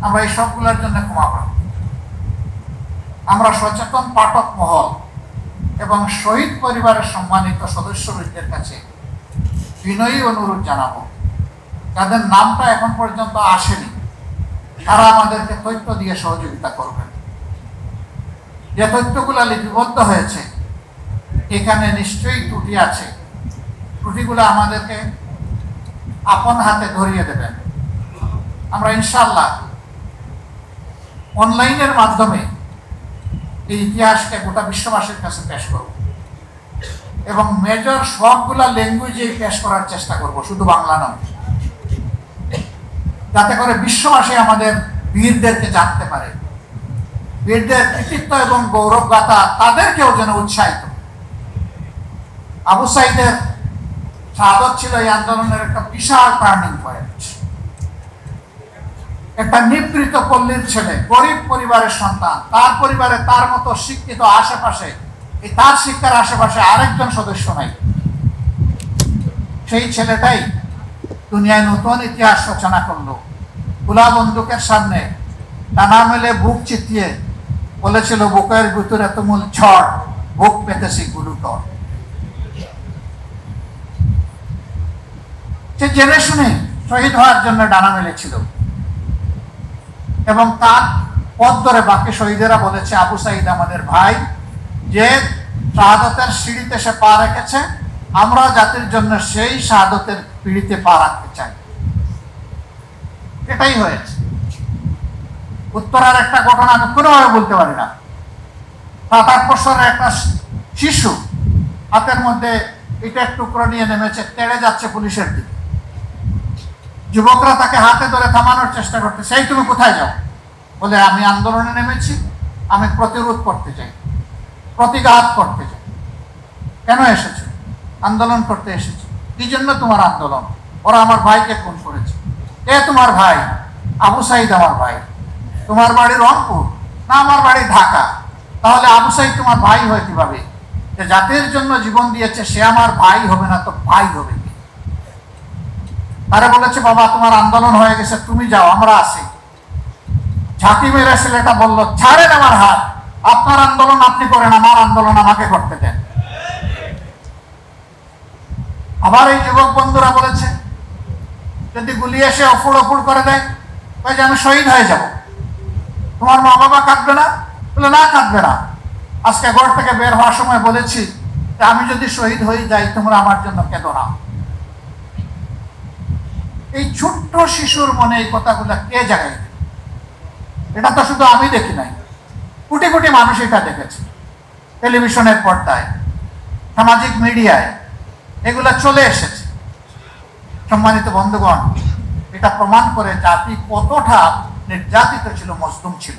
আমরা এই সবগুলোর জন্য ক্ষমা প্রার্থী। আমরা সচেতন পাঠক মহল এবং শহীদ পরিবারের সম্মানিত সদস্যবৃন্দের কাছে বিনয়ী অনুরোধ জানাবো, যাদের নামটা এখন পর্যন্ত আসেনি তারা আমাদেরকে তথ্য দিয়ে সহযোগিতা করবেন। যে তথ্যগুলো লিপিবদ্ধ হয়েছে এখানে নিশ্চয়ই ত্রুটি আছে, ত্রুটিগুলো আমাদেরকে আপন হাতে ধরিয়ে দেবেন। আমরা ইনশাআল্লাহ অনলাইনের মাধ্যমে এই ইতিহাসকে গোটা বিশ্ববাসীর কাছে পেশ করব এবং মেজর সবগুলা ল্যাঙ্গুয়েজে পেশ করার চেষ্টা করব, শুধু বাংলা নয়, যাতে করে বিশ্ববাসী আমাদের বীরদেরকে জানতে পারে, বীরদের কৃতিত্ব এবং গৌরব গাথা তাদেরকেও যেন উৎসাহিত। আবু সাইদের শাহাদত ছিল এই আন্দোলনের একটা বিশাল টার্নিং পয়েন্ট। একটা নিবৃত পল্লীর ছেলে, গরিব পরিবারের সন্তান, তার পরিবারে তার মতো শিক্ষিত আশেপাশে, এই তার শিক্ষার আশেপাশে আরেকজন সদস্য নাই। সেই ছেলেটাই দুনিয়ায় নতুন ইতিহাস রচনা করলো। খোলা বন্দুকের সামনে ডানা মেলে বুক চিতিয়ে বলেছিল, বুকের ভিতরে তুমুল ঝড়, বুক পেতেছি গুরুতর। সে জেনে শুনে শহীদ হওয়ার জন্য ডানা মেলেছিল এবং তার পথ ধরে বাকি শহীদেরা বলেছে, আবু সাইদ আমাদের ভাই, যে শাহাদতের সিঁড়িতে সে পা রেখেছে, আমরা জাতির জন্য সেই শাহাদতের পিঁড়িতে পা রাখতে চাই। এটাই হয়েছে। উত্তরার একটা ঘটনা আমি কোনোভাবে বলতে পারি না। 7-8 বছরের একটা শিশু হাতের মধ্যে ইটের টুকরো নিয়ে নেমেছে, তেড়ে যাচ্ছে পুলিশের দিকে। যুবকরা তাকে হাতে ধরে থামানোর চেষ্টা করতে, সেই তুমি কোথায় যাও? বলে, আমি আন্দোলনে নেমেছি, আমি প্রতিরোধ করতে চাই, প্রতিঘাত করতে চাই। কেন এসেছো? আন্দোলন করতে এসেছি। কি জন্য তোমার আন্দোলন? ওরা আমার ভাইকে খুন করেছে। এ তোমার ভাই? আবু সাইদ আমার ভাই। তোমার বাড়ি রংপুর? না, আমার বাড়ি ঢাকা। তাহলে আবু সাইদ তোমার ভাই হয় কিভাবে? যে জাতির জন্য জীবন দিয়েছে সে আমার ভাই হবে না তো ভাই হবে কি? তারা বলেছে, বাবা তোমার আন্দোলন হয়ে গেছে, তুমি যাও, আমরা আছি। ঝাঁকি মেরে ছেলেটা বলল, ছাড়েন আমার হাত, আপনার আন্দোলন আপনি করেন, আমার আন্দোলন আমাকে করতে দেন। আবার এই যুবক বন্ধুরা বলেছে, যদি গুলি এসে অফুড় অফুড় করে দেয়, যে আমি শহীদ হয়ে যাব, তোমার মা বাবা কাঁদবে না? বলে, না, কাঁদবে না। আজকে ঘর থেকে বের হওয়ার সময় বলেছি যে আমি যদি শহীদ হয়ে যাই তোমরা আমার জন্য কেঁদো না। এই ছোট্ট শিশুর মনে এই কথাগুলো কে জাগাই? এটা তো শুধু আমি দেখি নাই, কোটি কোটি মানুষ এটা দেখেছে। টেলিভিশনের পর্দায়, সামাজিক মিডিয়ায় এগুলা চলে এসেছে। সম্মানিত বন্ধুগণ, এটা প্রমাণ করে জাতি কতটা নির্যাতিত ছিল, মজলুম ছিল।